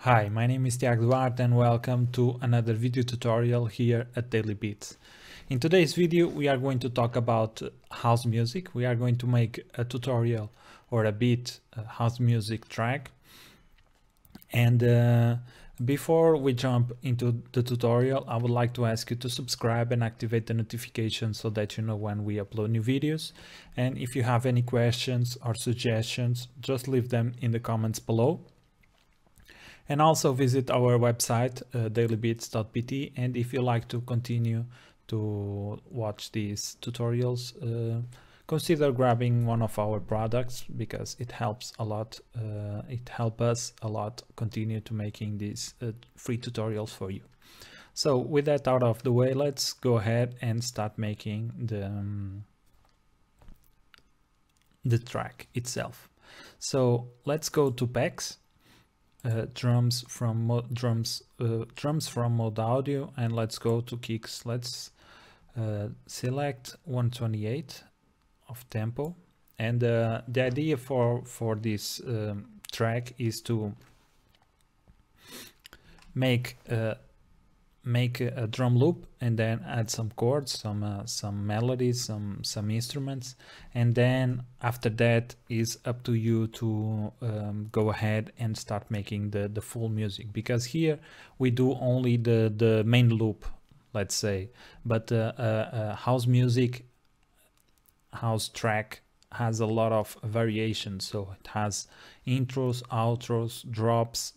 Hi, my name is Tiago Duarte and welcome to another video tutorial here at Daily Beats. In today's video we are going to talk about house music. We are going to make a tutorial or a beat house music track. And before we jump into the tutorial, I would like to ask you to subscribe and activate the notifications so that you know when we upload new videos. And if you have any questions or suggestions, just leave them in the comments below. And also visit our website dailybeats.pt, and if you like to continue to watch these tutorials, consider grabbing one of our products because it helps a lot. It helps us a lot continue to making these free tutorials for you. So with that out of the way, let's go ahead and start making the track itself. So let's go to packs. Drums from mode audio, and let's go to kicks. Let's select 128 of tempo, and the idea for this track is to make a drum loop and then add some chords, some melodies, some instruments, and then after that is up to you to go ahead and start making the full music, because here we do only the main loop, let's say, but house music, house track has a lot of variations. So it has intros, outros, drops,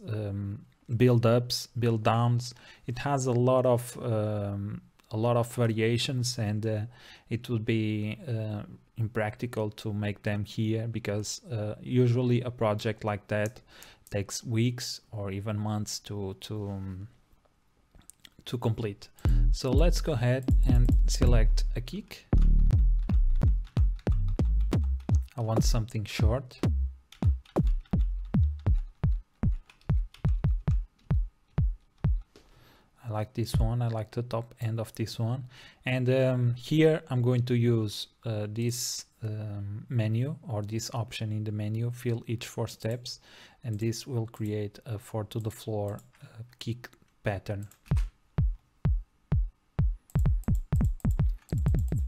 build-ups, build-downs. It has a lot of variations, and it would be impractical to make them here, because usually a project like that takes weeks or even months to complete. So let's go ahead and select a kick. I want something short. I like this one. I like the top end of this one. And here I'm going to use this menu, or this option in the menu, fill each 4 steps, and this will create a 4 to the floor kick pattern.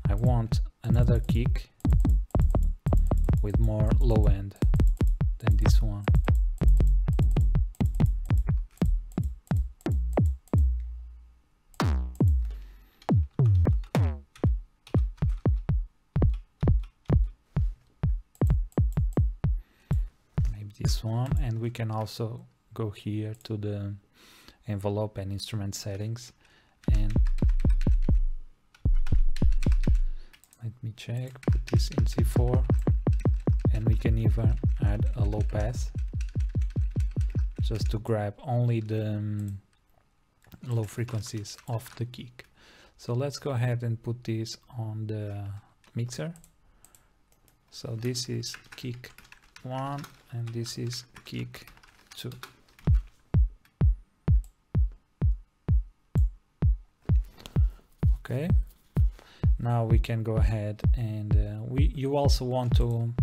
I want another kick with more low end than this one. This one, and we can also go here to the envelope and instrument settings, and let me check, put this in C4, and we can even add a low pass just to grab only the low frequencies of the kick. So let's go ahead and put this on the mixer. So this is kick 1 and this is kick 2. Okay, now we can go ahead and you also want to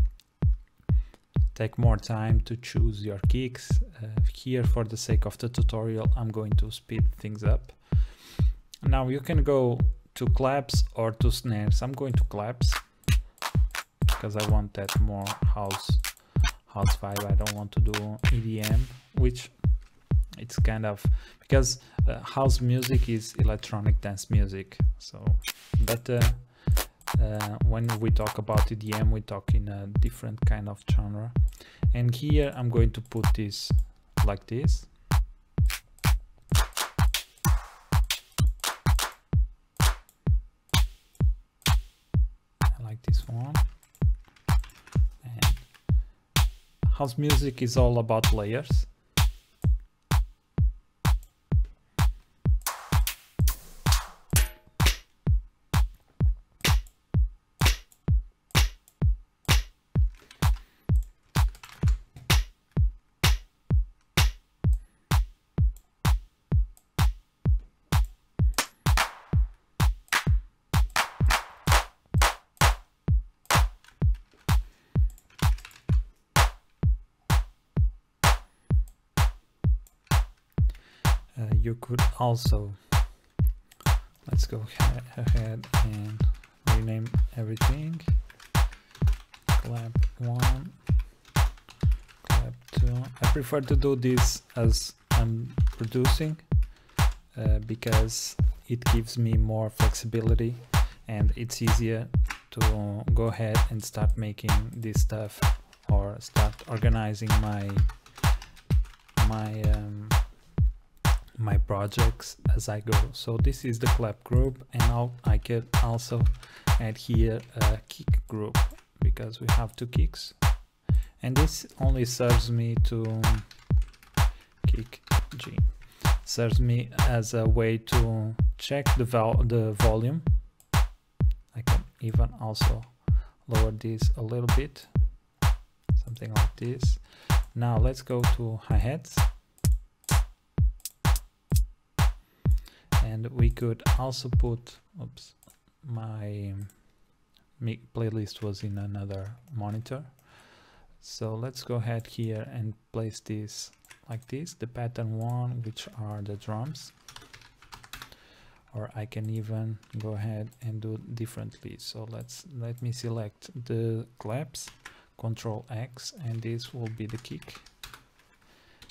take more time to choose your kicks. Here, for the sake of the tutorial, I'm going to speed things up. Now you can go to claps or to snares. I'm going to claps because I want that more house vibe. I don't want to do EDM, which it's kind of, because house music is electronic dance music. So, but when we talk about EDM, we talk in a different kind of genre. And here I'm going to put this like this. I like this one. And house music is all about layers. You could also, let's go ahead and rename everything. Clap 1, clap 2. I prefer to do this as I'm producing because it gives me more flexibility and it's easier to go ahead and start making this stuff or start organizing my projects as I go. So this is the clap group, and now I can also add here a kick group because we have 2 kicks, and this only serves me to kick G, serves me as a way to check the volume. I can even also lower this a little bit, something like this. Now let's go to hi-hats, and we could also put, oops, my playlist was in another monitor, so let's go ahead here and place this like this, the pattern 1, which are the drums, or I can even go ahead and do differently. So let me select the claps, Control X, and this will be the kick.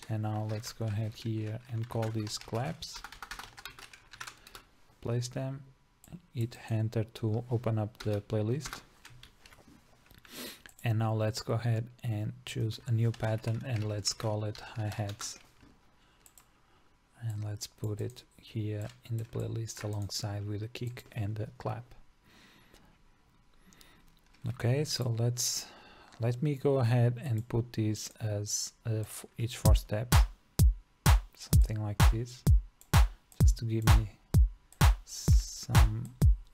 And now let's go ahead here and call these claps, place them, hit enter to open up the playlist. And now let's go ahead and choose a new pattern, and let's call it hi-hats, and let's put it here in the playlist alongside with the kick and the clap. Okay, so let me go ahead and put this as each 4 steps, something like this, just to give me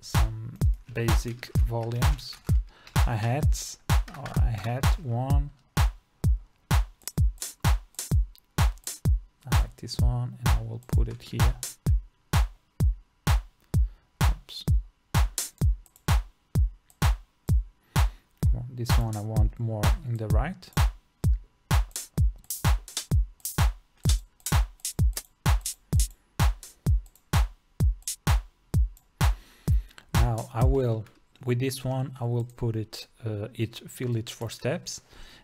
some basic volumes. Hi-hats, or hi-hat 1, I like this one, and I will put it here. Oops. This one I want more in the right. Now I will, with this one, I will put it, fill each 4 steps.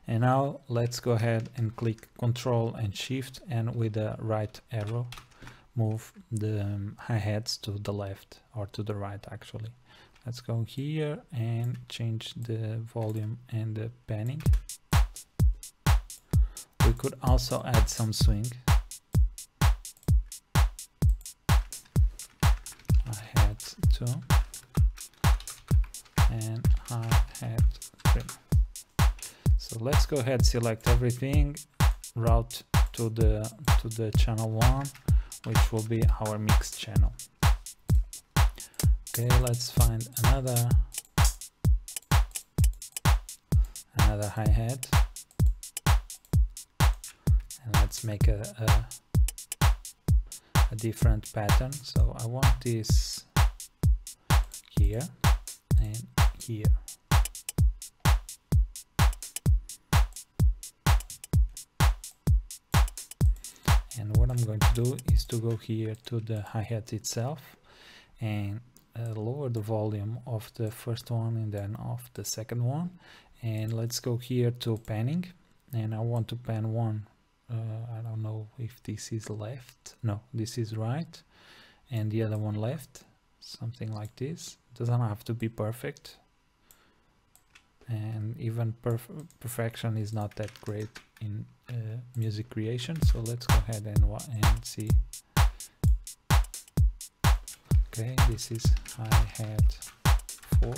And now let's go ahead and click Control and Shift, and with the right arrow move the hi-hats to the left, or to the right actually. Let's go here and change the volume and the panning. We could also add some swing. Hi-hat 2 and hi-hat 3. So let's go ahead, select everything, route to the channel 1, which will be our mix channel. Okay, let's find another hi-hat, and let's make a different pattern. So I want this here and here. And what I'm going to do is to go here to the hi-hat itself and lower the volume of the first one and then of the second one. And let's go here to panning, and I want to pan one. I don't know if this is left. No, this is right, and the other one left. Something like this. Doesn't have to be perfect, and even perfection is not that great in music creation. So let's go ahead and see. Okay, this is hi-hat 4.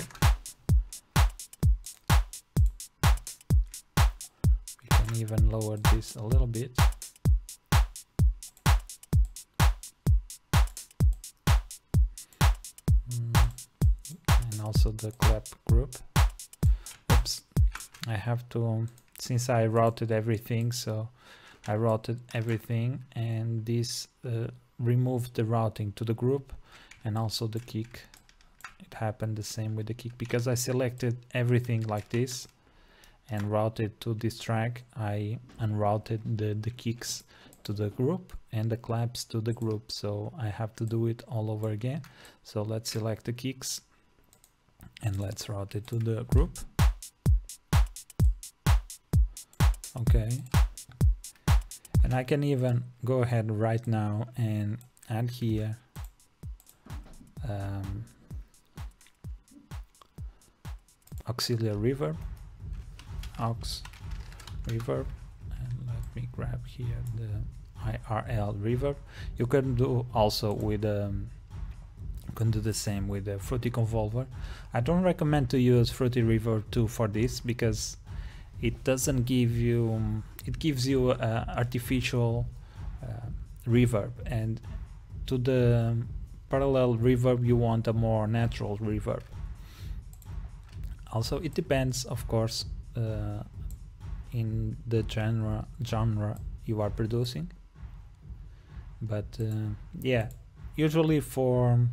We can even lower this a little bit. And also the clap group. Oops, I have to, since I routed everything, so I routed everything, and this removed the routing to the group and also the kick. It happened the same with the kick because I selected everything like this and routed to this track. I unrouted the kicks to the group and the claps to the group, so I have to do it all over again. So let's select the kicks and let's route it to the group. Okay, and I can even go ahead right now and add here auxiliary reverb, aux reverb, and let me grab here the IRL reverb. You can do also with you can do the same with the Fruity Convolver. I don't recommend to use Fruity Reverb 2 for this because it doesn't give you, it gives you artificial reverb, and to the parallel reverb you want a more natural reverb. Also it depends, of course, in the genre you are producing, but yeah, usually for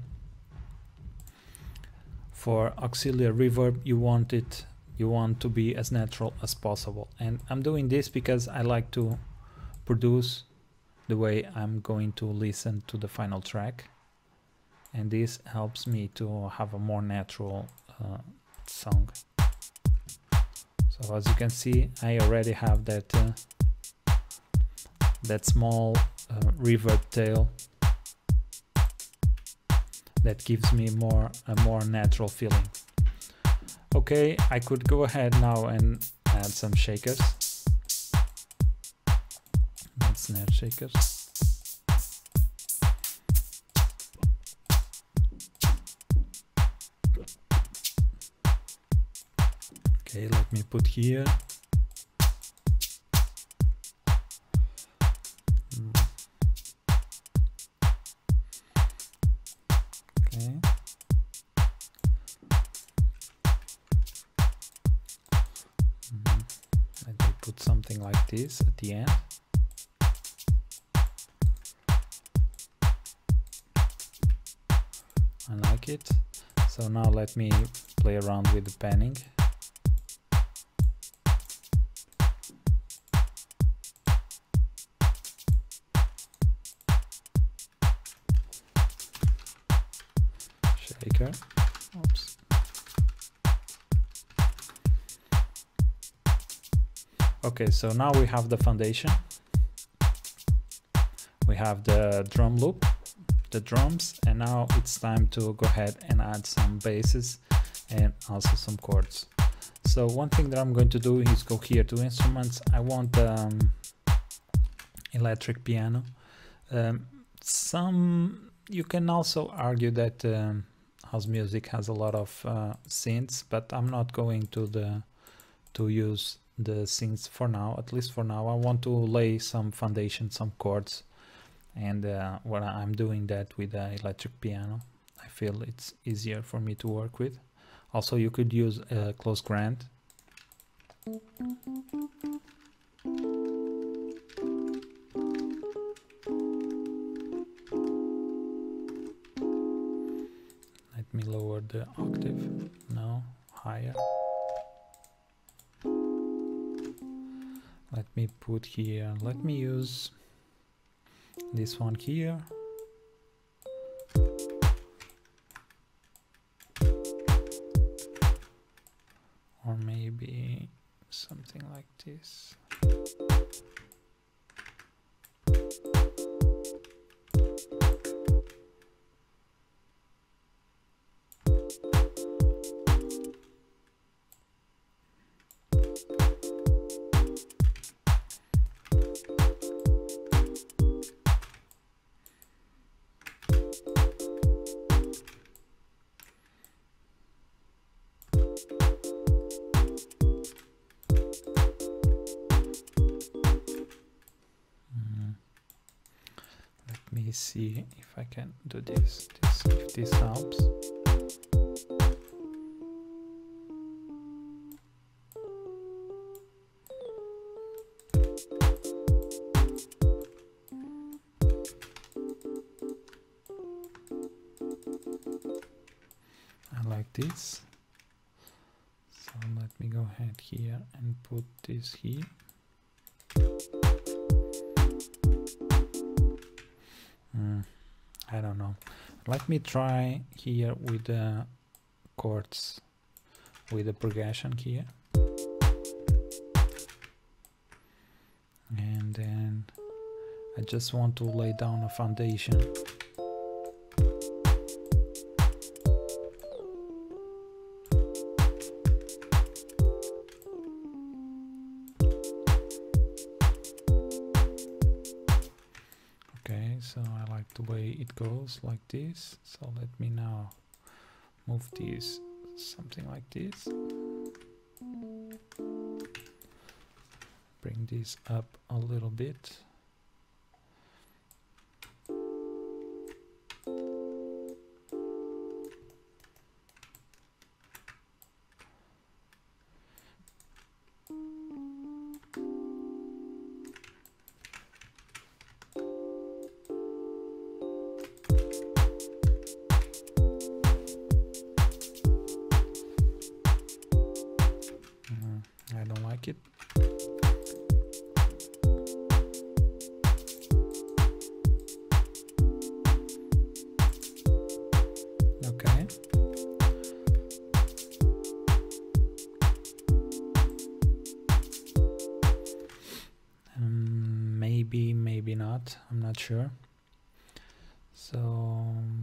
auxiliary reverb you want to be as natural as possible, and I'm doing this because I like to produce the way I'm going to listen to the final track, and this helps me to have a more natural song. So as you can see, I already have that that small reverb tail that gives me a more natural feeling. Okay, I could go ahead now and add some shakers. Snare shakers. Okay, let me put here. Okay. Let me put something like this at the end. I like it. So now let me play around with the panning. Shaker. Oops. Okay, so now we have the foundation. We have the drum loop, the drums, and now it's time to go ahead and add some basses and also some chords. So one thing that I'm going to do is go here to instruments. I want electric piano. You can also argue that house music has a lot of synths, but I'm not going to use the synths for now. At least for now, I want to lay some foundation, some chords, and when I'm doing that with the electric piano, I feel it's easier for me to work with. Also, you could use a close grand. Let me lower the octave. No, higher. Let me put here, let me use this one here. Or maybe something like this. Let me see if I can do this, if this helps. I like this. So let me go ahead here and put this here. I don't know. Let me try here with the chords, with the progression here. And then I just want to lay down a foundation. Okay, so I like the way it goes like this. So let me now move these something like this. Bring these up a little bit. I don't like it. Okay. Maybe not. I'm not sure. So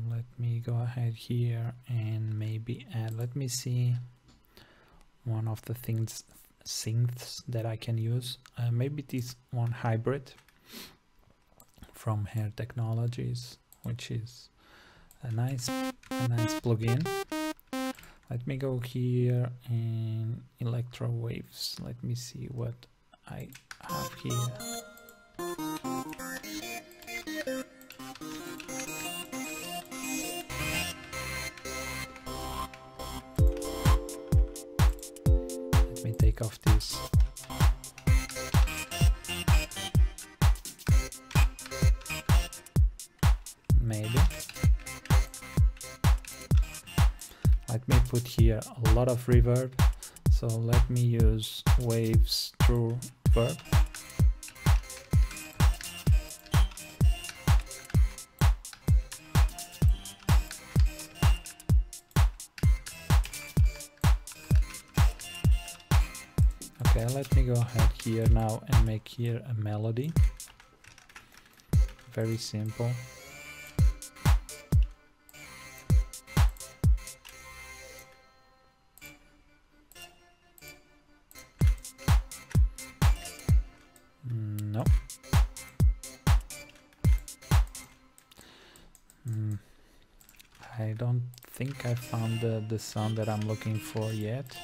let me go ahead here and maybe add, let me see one of the synths that I can use. Maybe this one hybrid from Hair Technologies, which is a nice plugin. Let me go here and electro waves. Let me see what I have here. Let me take off this. Maybe. Let me put here a lot of reverb. So let me use waves through reverb. Okay, let me go ahead here now and make here a melody. Very simple. No. I don't think I found the sound that I'm looking for yet.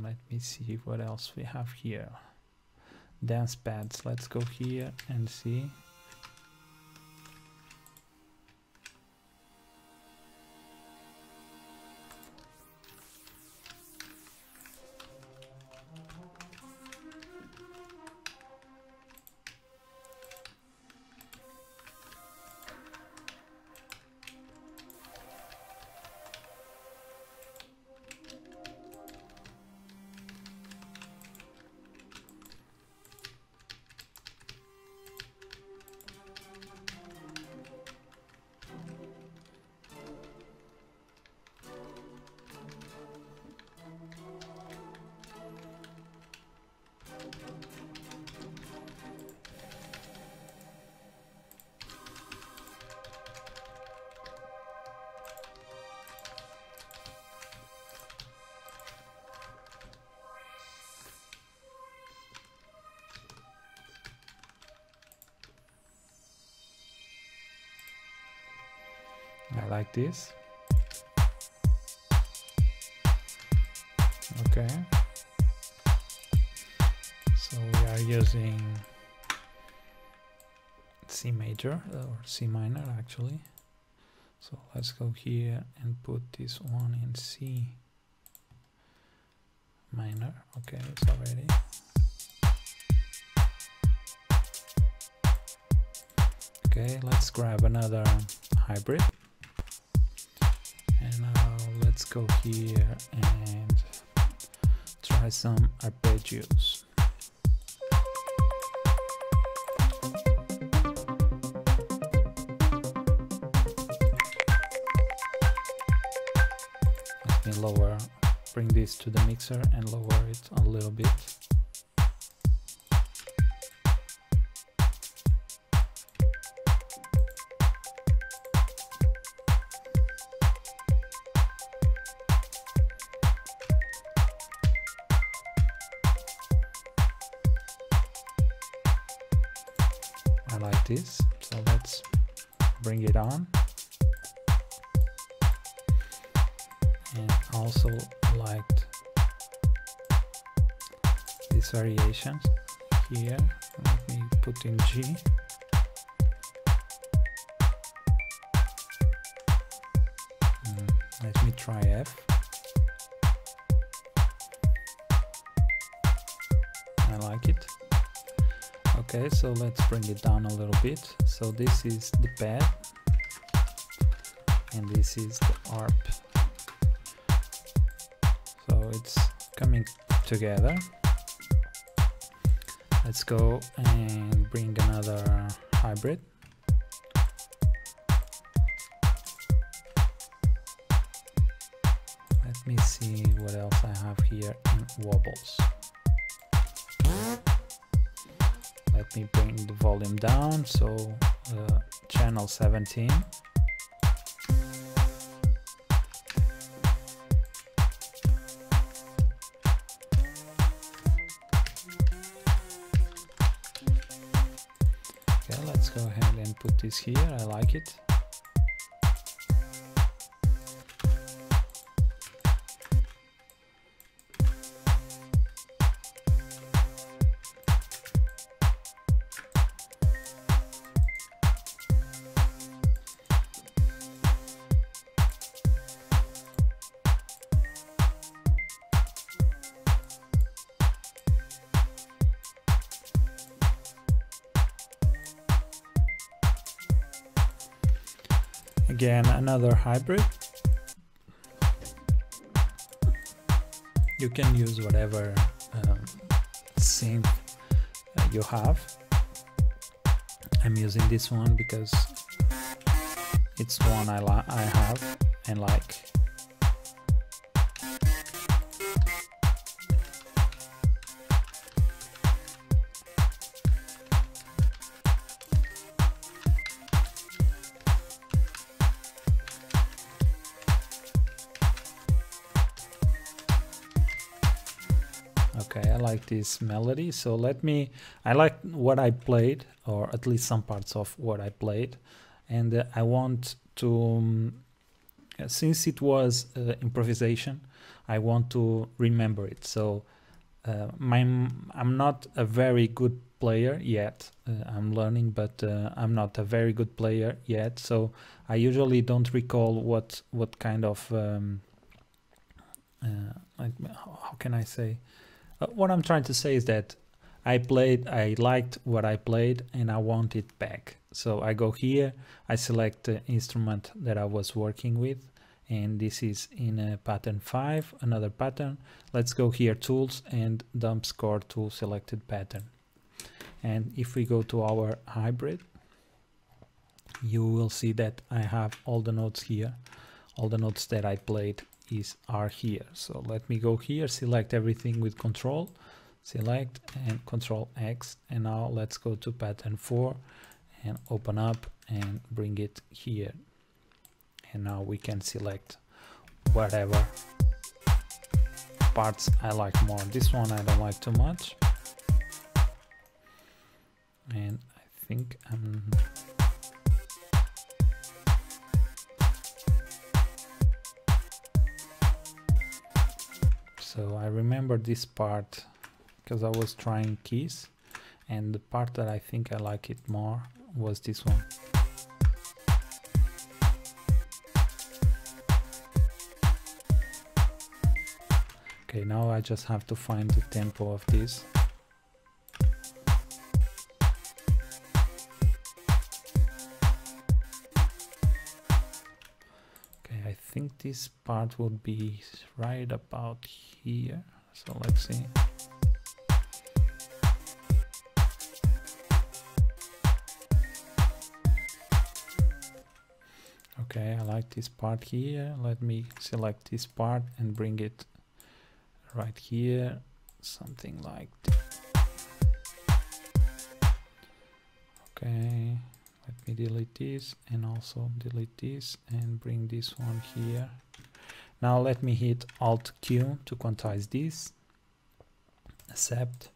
Let me see what else we have here. Dance pads. Let's go here and see. I like this. Okay. So we are using C major or C minor actually. So let's go here and put this one in C minor. Okay, it's already. Okay, let's grab another hybrid. And now let's go here and try some arpeggios. me bring this to the mixer and lower it a little bit. I like this, so let's bring it on. And also liked these variations here. Let me put in G. Let me try F. I like it. Okay, so let's bring it down a little bit. So this is the pad and this is the ARP. So it's coming together. Let's go and bring another hybrid. Let me see what else I have here in wobbles. Let me bring the volume down, so channel 17. Okay, let's go ahead and put this here. I like it. Again, another hybrid. You can use whatever synth you have. I'm using this one because it's one I have and like. Okay, I like this melody, so I like what I played, or at least some parts of what I played, and I want to, since it was improvisation, I want to remember it. So I'm not a very good player yet. I'm learning, but I'm not a very good player yet, so I usually don't recall what kind of like, how can I say? What I'm trying to say is that I liked what I played and I want it back. So I go here, I select the instrument that I was working with, and this is in pattern 5, another pattern. Let's go here, tools, and dump score to selected pattern. And if we go to our hybrid, you will see that I have all the notes here. All the notes that I played are here. So let me go here, select everything with control, select and control X, and now let's go to pattern 4 and open up and bring it here. And now we can select whatever parts I like more. This one I don't like too much, and I think so I remember this part because I was trying keys, and the part that I think I like it more was this one. Okay, now I just have to find the tempo of this. Okay, I think this part would be right about here. So let's see. Okay, Okay, I like this part here. Let me select this part and bring it right here, something like this. Okay, let me delete this and also delete this and bring this one here. Now let me hit Alt Q to quantize this, accept.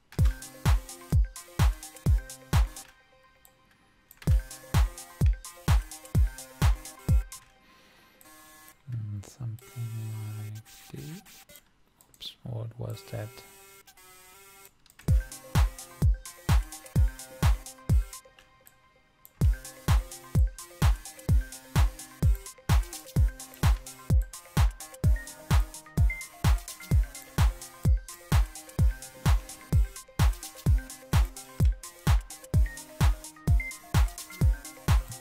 Something like this. Oops, what was that?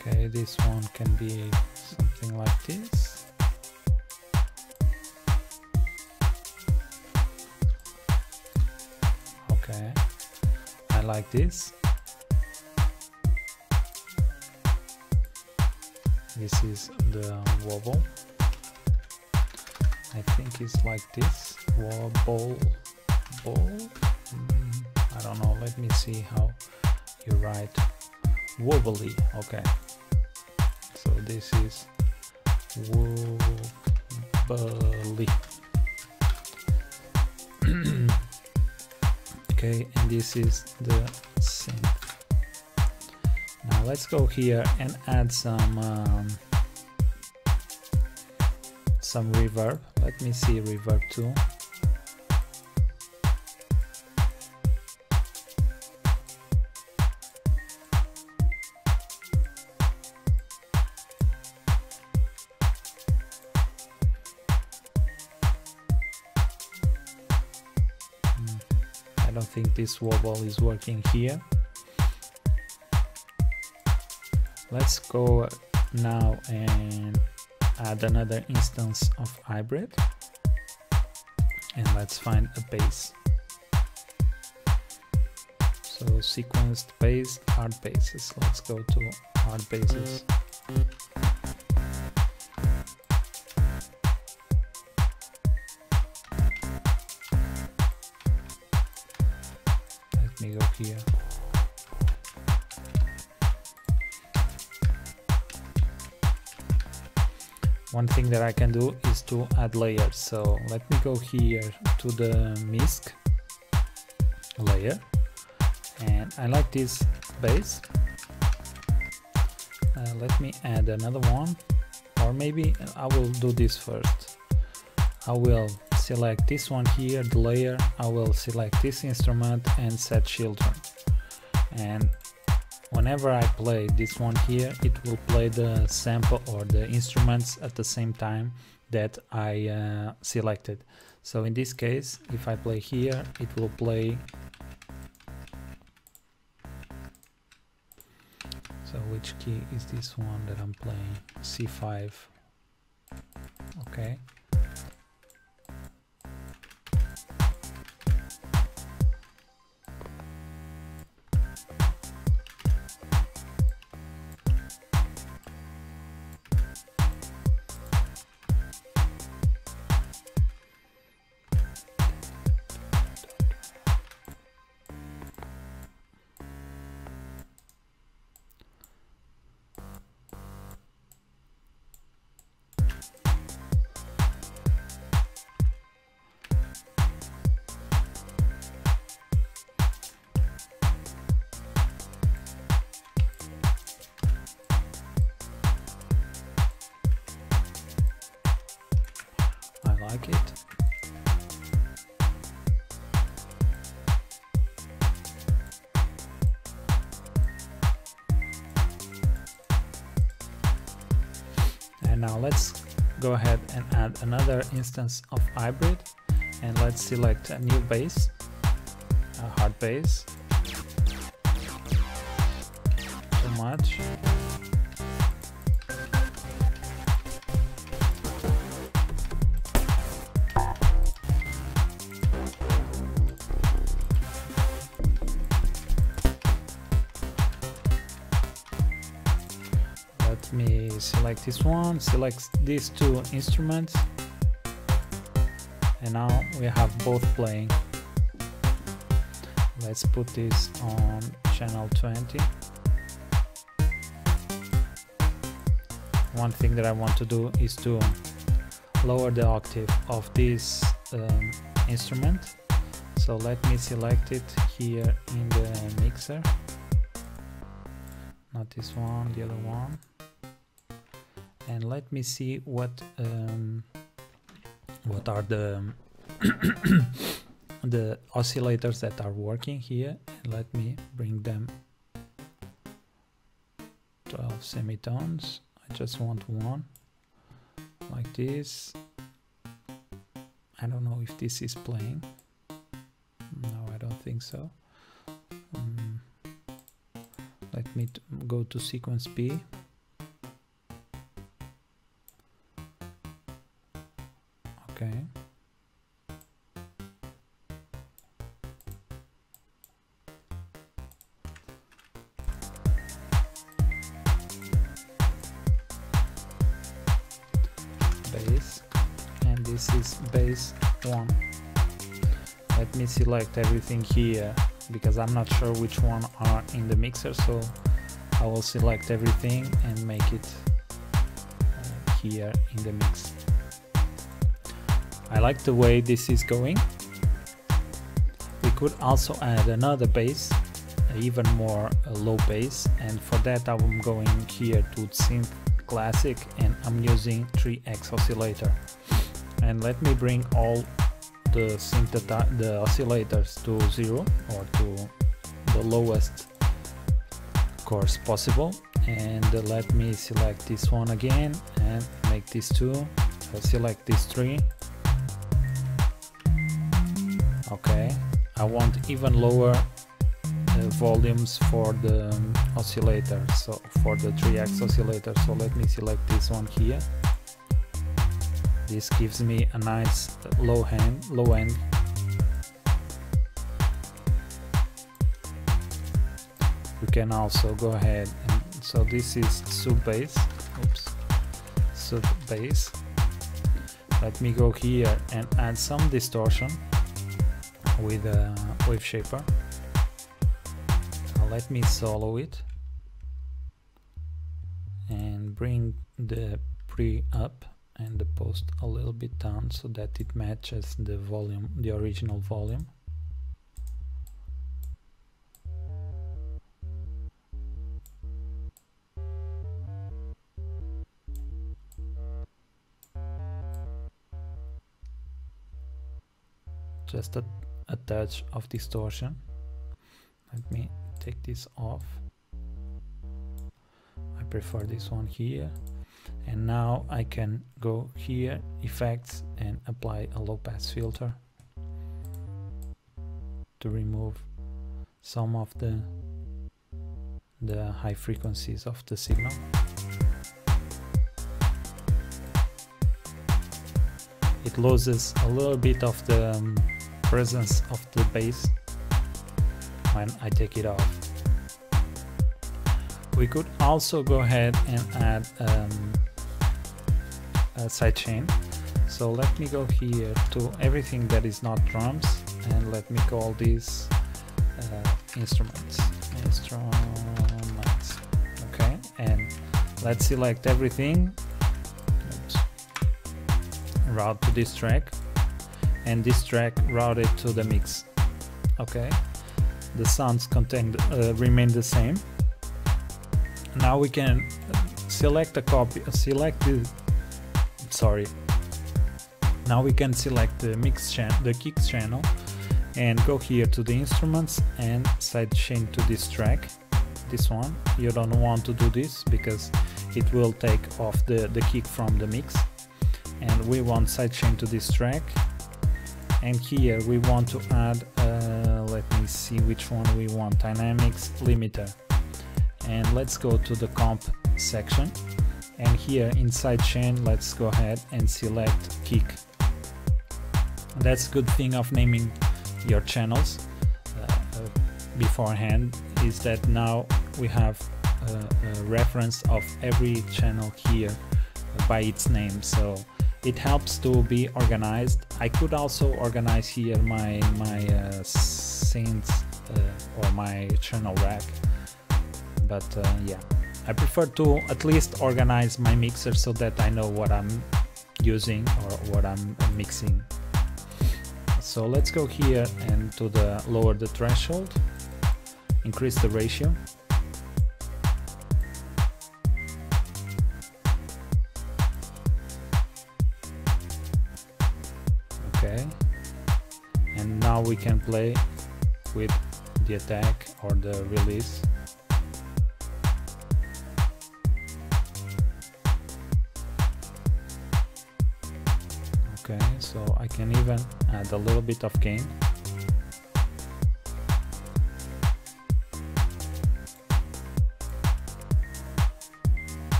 Okay, this one can be something like this. Okay, I like this. This is the wobble. I think it's like this. Wobble, ball. I don't know. Let me see how you write wobbly. Okay, so this is wobbly. Okay, and this is the synth. Now let's go here and add some reverb. Let me see reverb too. I don't think this wobble is working here. Let's go now and add another instance of hybrid, and let's find a bass. So sequenced bass, hard basses. Let's go to hard basses. Let me go here. One thing that I can do is to add layers. So let me go here to the MISC layer, and I like this bass. Let me add another one, or maybe I will do this first. I will select this one here, the layer. I will select this instrument and set children, and whenever I play this one here, it will play the sample or the instruments at the same time that I selected. So in this case, if I play here, it will play. So which key is this one that I'm playing? C5. Okay. Like it. And now let's go ahead and add another instance of hybrid, and let's select a new bass, a hard bass. Too much. Let me select this one, select these two instruments, and now we have both playing. Let's put this on channel 20. One thing that I want to do is to lower the octave of this instrument. So let me select it here in the mixer. Not this one, the other one. And let me see what are the the oscillators that are working here. And let me bring them 12 semitones. I just want one like this. I don't know if this is playing. No, I don't think so. Let me go to sequence P. Okay. Bass, and this is bass 1. Let me select everything here because I'm not sure which one are in the mixer, so I will select everything and make it here in the mix. I like the way this is going. We could also add another bass, even more low bass, and for that I'm going here to Synth Classic and I'm using 3x oscillator. And let me bring all the oscillators to 0 or to the lowest course possible, and let me select this one again and make this 2. I'll select this 3. Okay, I want even lower volumes for the oscillator, so for the 3x oscillator, so let me select this one here. This gives me a nice low end. We can also go ahead and, so this is sub bass. Oops, sub bass. Let me go here and add some distortion with a wave shaper. Now let me solo it and bring the pre up and the post a little bit down so that it matches the volume, the original volume. Just a touch of distortion. Let me take this off. I prefer this one here. And now I can go here, effects, and apply a low pass filter to remove some of the high frequencies of the signal. It loses a little bit of the presence of the bass when I take it off. We could also go ahead and add a sidechain. So let me go here to everything that is not drums and let me call these instruments. Okay, and let's select everything. Oops. Route to this track, and this track routed to the mix. Okay, the sounds contained remain the same. Now we can select a copy, now we can select the mix channel, the kicks channel, and go here to the instruments and sidechain to this track. This one, you don't want to do this because it will take off the kick from the mix, and we want sidechain to this track. And here we want to add, let me see which one we want, dynamics limiter. And let's go to the comp section, and here in sidechain let's go ahead and select kick. That's a good thing of naming your channels beforehand, is that now we have a reference of every channel here by its name, so it helps to be organized. I could also organize here my synths or my channel rack, but yeah, I prefer to at least organize my mixer so that I know what I'm using or what I'm mixing. So let's go here and to the lower the threshold, increase the ratio. Okay, and now we can play with the attack or the release. Okay, so I can even add a little bit of gain.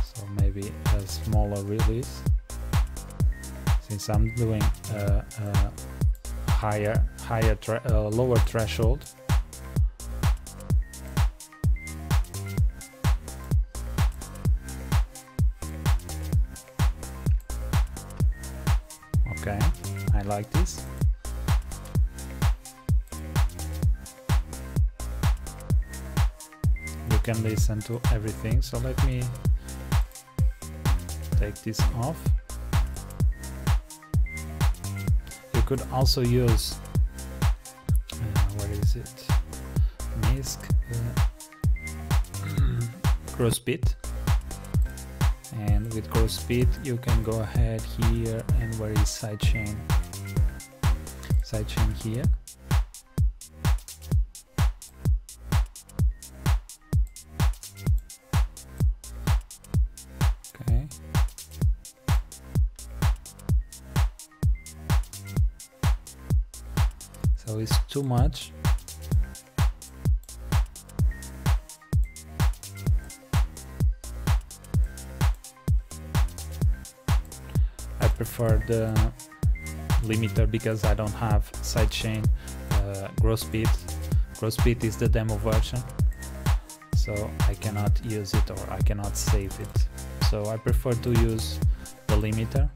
So maybe a smaller release, since I'm doing a lower threshold. Okay, I like this. You can listen to everything, so let me take this off. You could also use where is it? MISC groove speed. And with groove speed you can go ahead here, and where is sidechain? Sidechain here. Okay. So it's too much. I prefer the limiter because I don't have sidechain groove speed. Groove speed is the demo version, so I cannot use it or I cannot save it. So I prefer to use the limiter,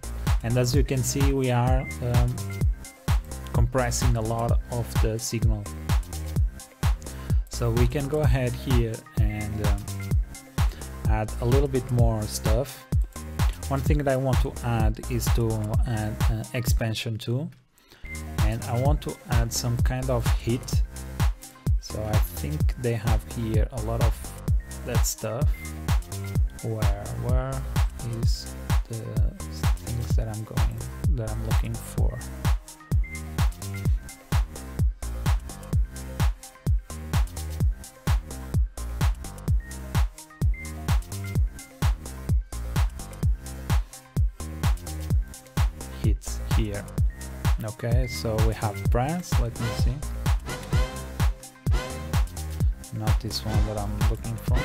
and as you can see we are compressing a lot of the signal. So we can go ahead here and add a little bit more stuff. One thing that I want to add is to add an expansion too, and I want to add some kind of hit. So I think they have here a lot of that stuff. Where is the things that I'm looking for? Hits here. Okay, so we have brass. Let me see. Not this one that I'm looking for.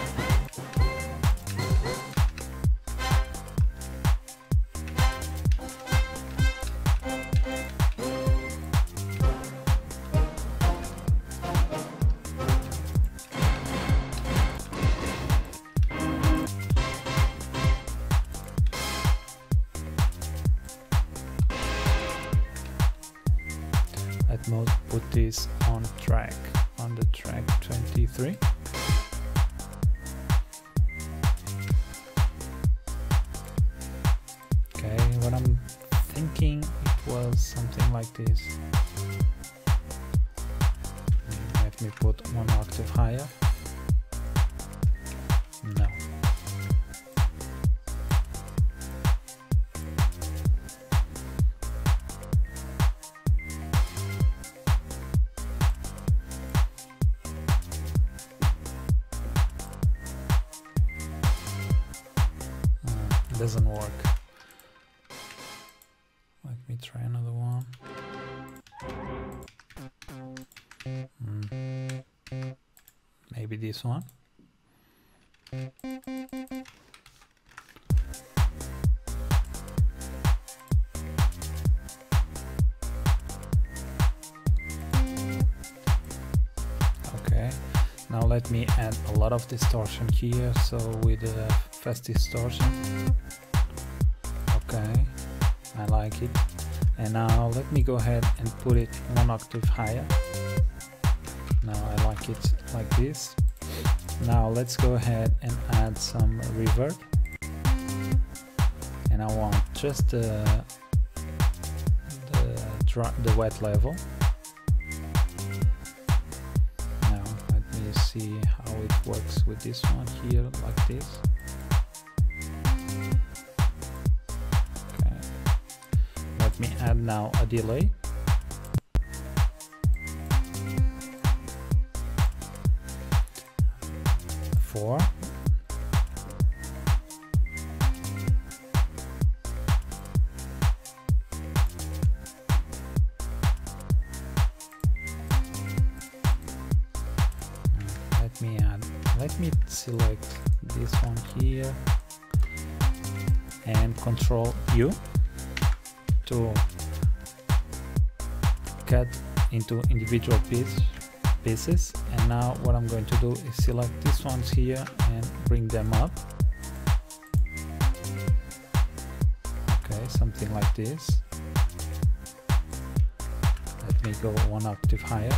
Let's put this on the track 23. Okay, what I'm thinking, it was something like this. Let me put one octave higher. No. Doesn't work. Let me try another one. Maybe this one. Okay, Now let me add a lot of distortion here, so with a fast distortion. Okay, I like it. And now let me go ahead and put it 1 octave higher. Now I like it like this. Now let's go ahead and add some reverb. And I want just the wet level. Now let me see how it works with this one here, like this. Okay. Let me add now a delay. Four. Let me select this one here and Control U to cut into individual pieces. And now what I'm going to do is select these ones here and bring them up. Okay, something like this. Let me go 1 octave higher.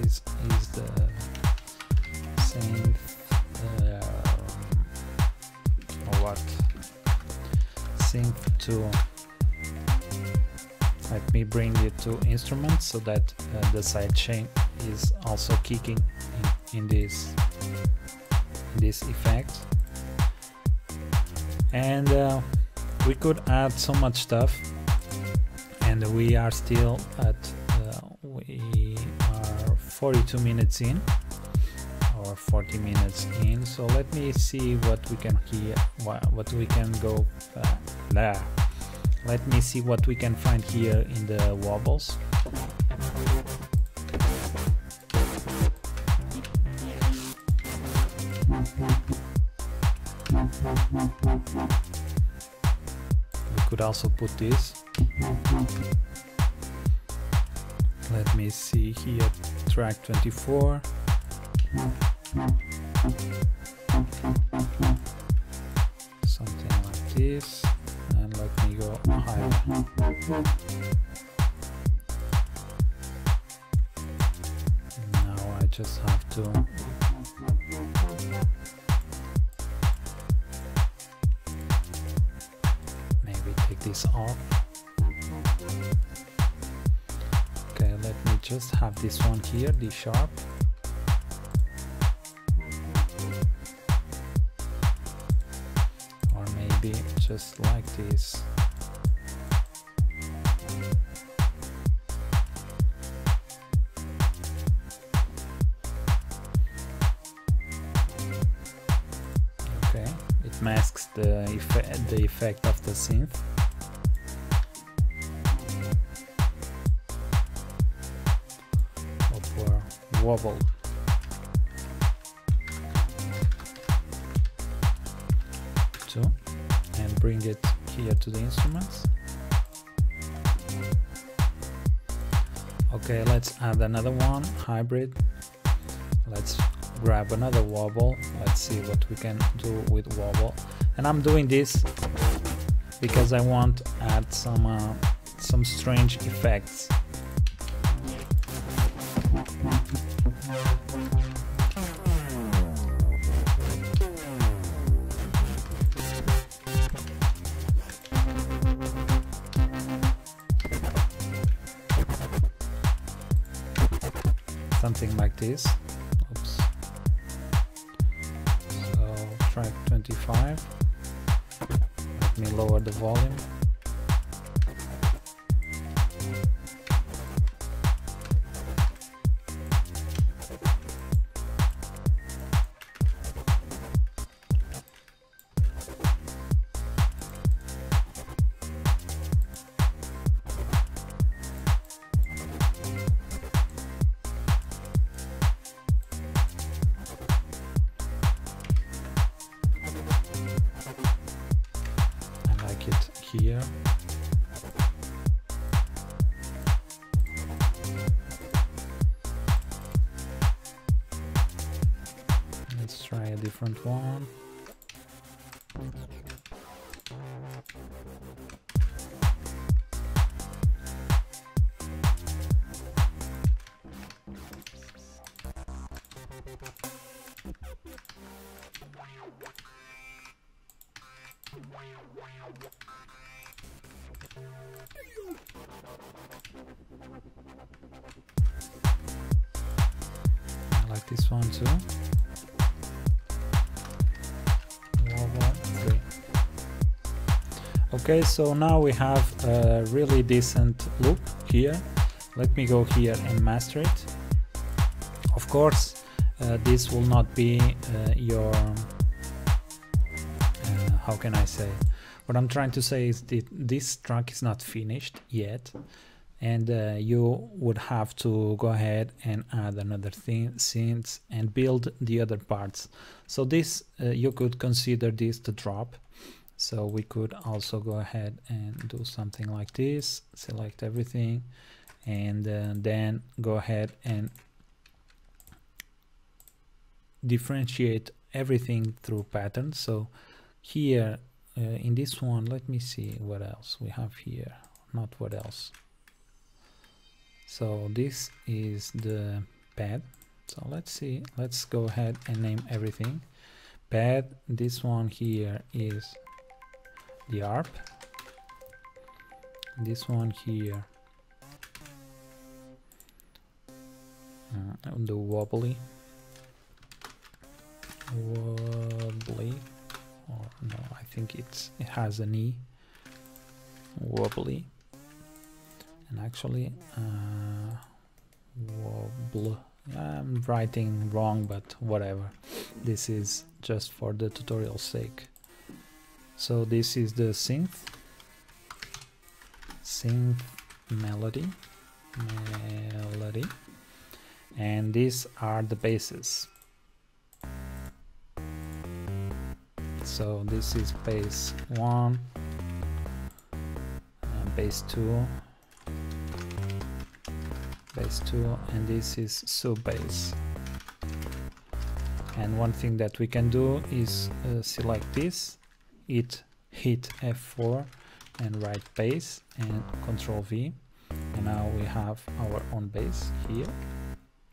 Is the synth synth to, let me bring it to instruments so that the sidechain is also kicking in this effect. And we could add so much stuff, and we are still at 42 minutes in, or 40 minutes in. So let me see what we can hear, what we can go there. Let me see what we can find here in the wobbles. We could also put this. Let me see here, track 24. Something like this. And let me go higher. Now I just have to maybe take this off. Let me just have this one here, D sharp. Or maybe just like this. Okay, it masks the effect of the synth. Wobble. And bring it here to the instruments. Okay, let's add another one, hybrid. Let's grab another wobble. Let's see what we can do with wobble. And I'm doing this because I want to add some strange effects. Something like this. Oops. So track 25. Let me lower the volume. Here. different one. I like this one too. Okay, so now we have a really decent loop here. Let me go here and master it. Of course, this will not be your, how can I say? What I'm trying to say is that this track is not finished yet, and you would have to go ahead and add another synth and build the other parts. So this, you could consider this the drop. So we could also go ahead and do something like this, select everything, and then go ahead and differentiate everything through patterns. So here in this one, let me see what else we have here. Not what else. So this is the pad. So let's see, let's go ahead and name everything. Pad, this one here is the ARP. This one here, the wobbly, or no, I think it has an E, wobbly, and actually wobble. I'm writing wrong, but whatever. This is just for the tutorial's sake. So this is the synth melody, and these are the basses. So this is bass 1, bass 2, and this is sub bass. And one thing that we can do is select this, hit F4 and write bass and Control V, and now we have our own bass here.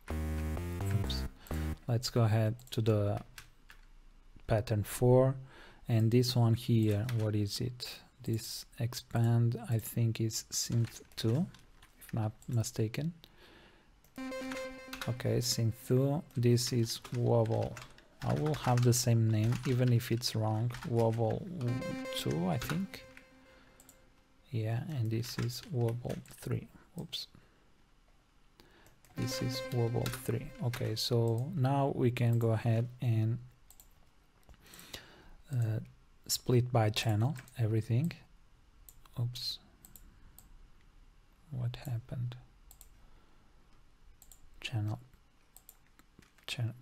Oops. Let's go ahead to the pattern 4, and this one here, what is it? This expand, I think is synth 2, if not mistaken. Okay, synth 2. This is wobble. I will have the same name even if it's wrong. Wobble 2, I think. Yeah, and this is wobble 3. Oops. This is wobble 3. Okay, so now we can go ahead and split by channel everything. Oops. What happened? Channel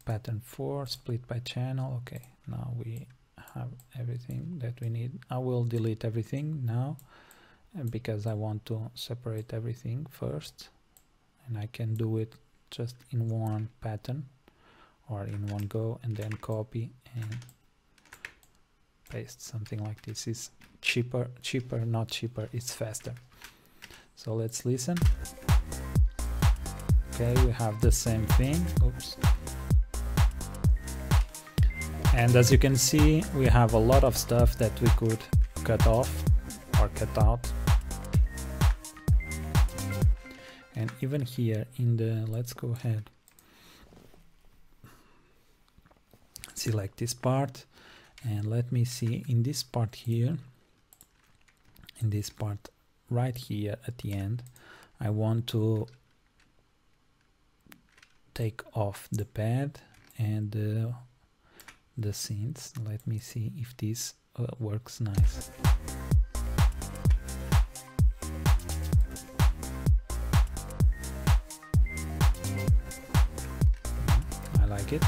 pattern 4, split by channel. Okay, now we have everything that we need. I will delete everything now because I want to separate everything first, and I can do it just in one pattern or in one go, and then copy and paste. Something like this is cheaper, not cheaper, it's faster. So let's listen. Okay, we have the same thing. Oops. And as you can see, we have a lot of stuff that we could cut off or cut out. And even here in the, let's go ahead, select this part, and let me see in this part here, in this part right here at the end, I want to take off the pad and the synths. Let me see if this works nice. I like it.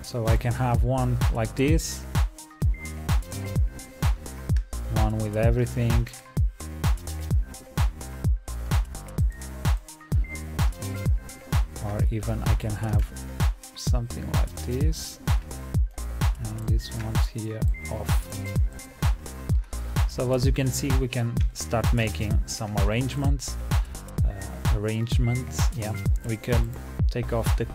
So I can have one like this, one with everything, or even I can have something like this. and this one's here off. So as you can see, we can start making some arrangements. Yeah, we can take off the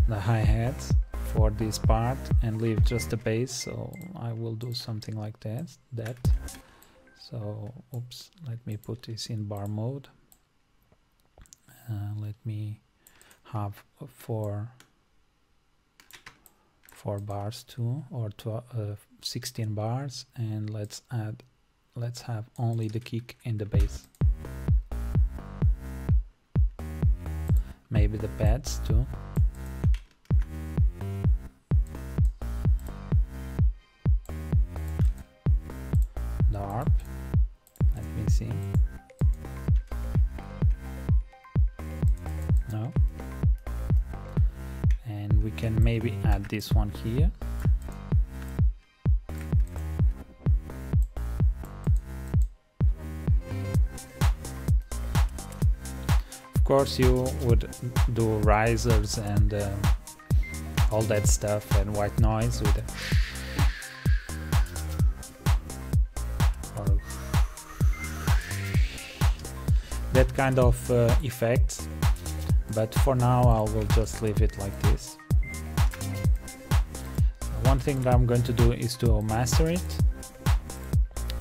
hi-hats for this part and leave just the bass. So I will do something like that. So oops, let me put this in bar mode. Let me have four bars too, or 16 bars, and let's have only the kick and the bass. Maybe the pads too. The harp. Let me see. No. And we can maybe add this one here. Of course, you would do risers and all that stuff, and white noise with it. Or that kind of effects, but for now I will just leave it like this. One thing that I'm going to do is to master it.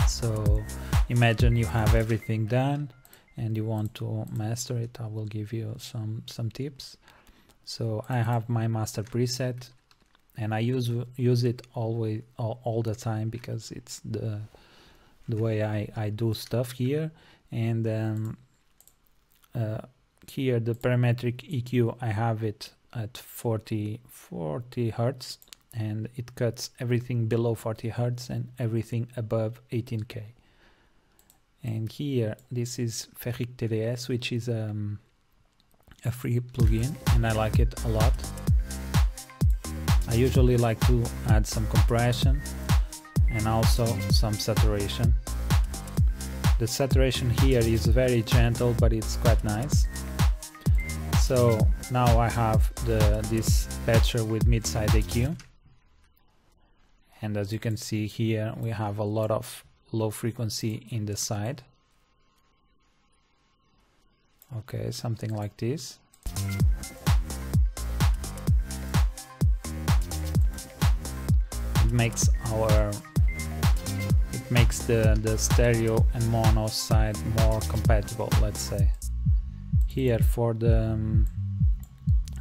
So imagine you have everything done and you want to master it. I will give you some tips. So I have my master preset, and I use it always all the time, because it's the way I do stuff here. And here the parametric EQ, I have it at 40 Hertz, and it cuts everything below 40 Hertz and everything above 18K. And here, this is Ferric TDS, which is a free plugin, and I like it a lot. I usually like to add some compression and also some saturation. The saturation here is very gentle, but it's quite nice. So now I have this patcher with mid-side EQ, and as you can see here, we have a lot of low frequency in the side. Okay, something like this. It makes the stereo and mono side more compatible, let's say. Here for the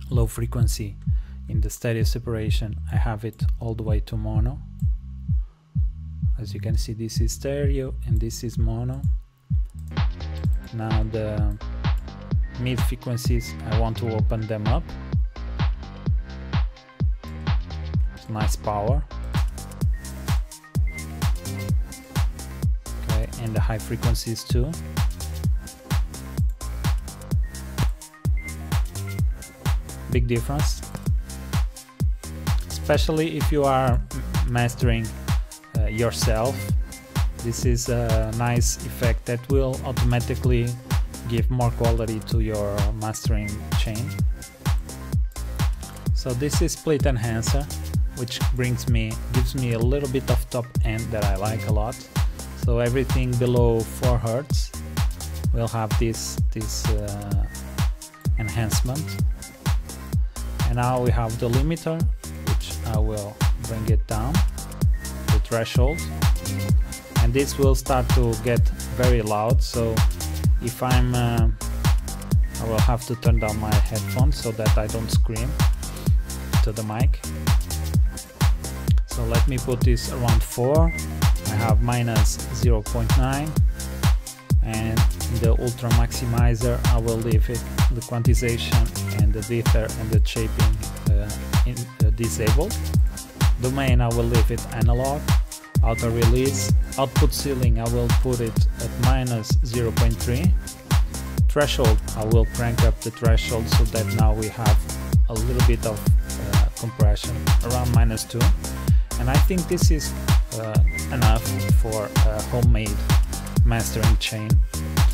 low frequency in the stereo separation, I have it all the way to mono. As you can see, this is stereo and this is mono. Now the mid frequencies, I want to open them up. It's nice power. Okay, and the high frequencies too. Big difference, especially if you are mastering yourself. This is a nice effect that will automatically give more quality to your mastering chain. So this is splitEnhancer, which gives me a little bit of top end that I like a lot. So everything below 4 Hertz will have this enhancement. And now we have the limiter, which I will bring it down, the threshold, and this will start to get very loud. So if I will have to turn down my headphones so that I don't scream to the mic. So let me put this around 4. I have minus 0.9, and in the ultra maximizer I will leave it the quantization and the dither and the shaping disabled. Domain I will leave it analog. Auto release, output ceiling I will put it at minus 0.3. Threshold, I will crank up the threshold so that now we have a little bit of compression around minus 2. And I think this is enough for a homemade mastering chain.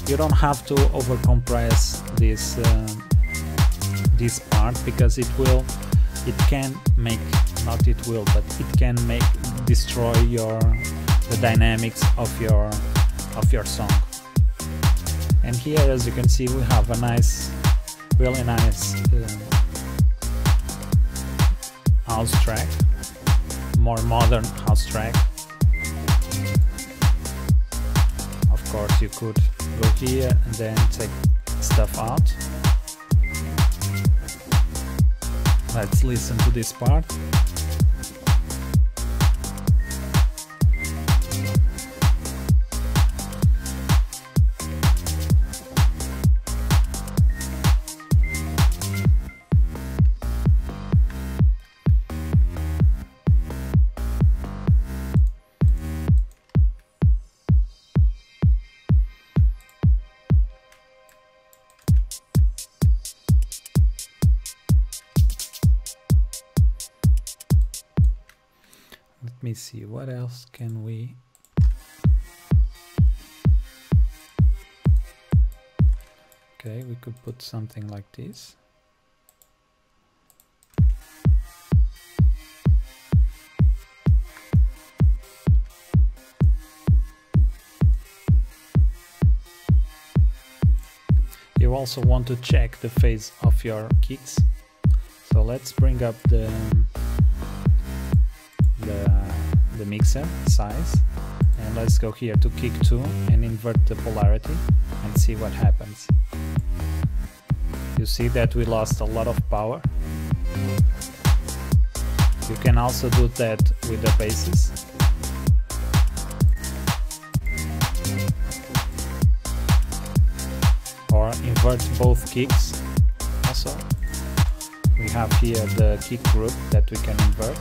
You don't have to overcompress this part, because it can make not it will, but it can destroy the dynamics of your song. And here, as you can see, we have a nice, really nice house track, more modern house track. Of course, you could go here and then take stuff out. Let's listen to this part. Let me see, what else can we... Okay, we could put something like this. You also want to check the phase of your kicks. So let's bring up the mixer size, and let's go here to kick 2 and invert the polarity and see what happens. You see that we lost a lot of power. You can also do that with the basses. Or invert both kicks also. We have here the kick group that we can invert.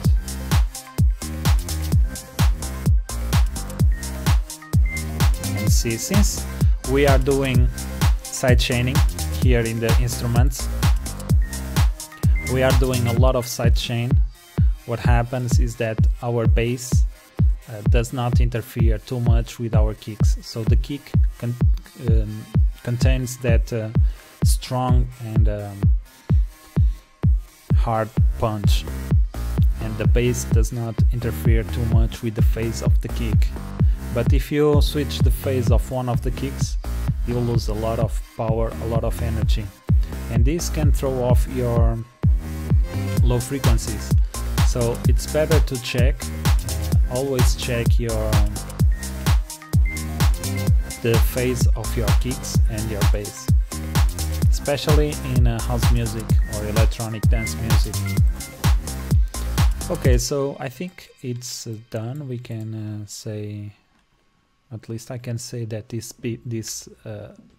See, since we are doing sidechaining here in the instruments, we are doing a lot of sidechain. What happens is that our bass does not interfere too much with our kicks, so the kick contains that strong and hard punch, and the bass does not interfere too much with the phase of the kick. But if you switch the phase of one of the kicks, you'll lose a lot of power, a lot of energy, and this can throw off your low frequencies. So it's better to check, always check the phase of your kicks and your bass, especially in house music or electronic dance music. Okay, so I think it's done. We can say, at least I can say that this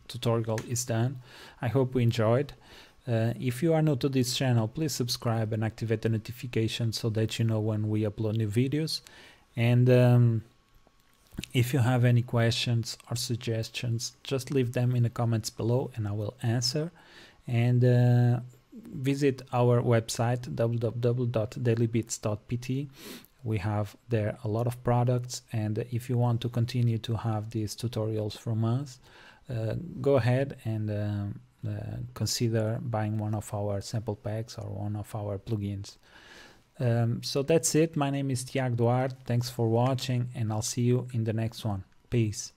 tutorial is done. I hope you enjoyed. If you are new to this channel, please subscribe and activate the notification so that you know when we upload new videos. And if you have any questions or suggestions, just leave them in the comments below and I will answer. And visit our website www.dailybeats.pt. We have there a lot of products, and if you want to continue to have these tutorials from us, go ahead and consider buying one of our sample packs or one of our plugins. So that's it. My name is Tiago Duarte. Thanks for watching, and I'll see you in the next one. Peace.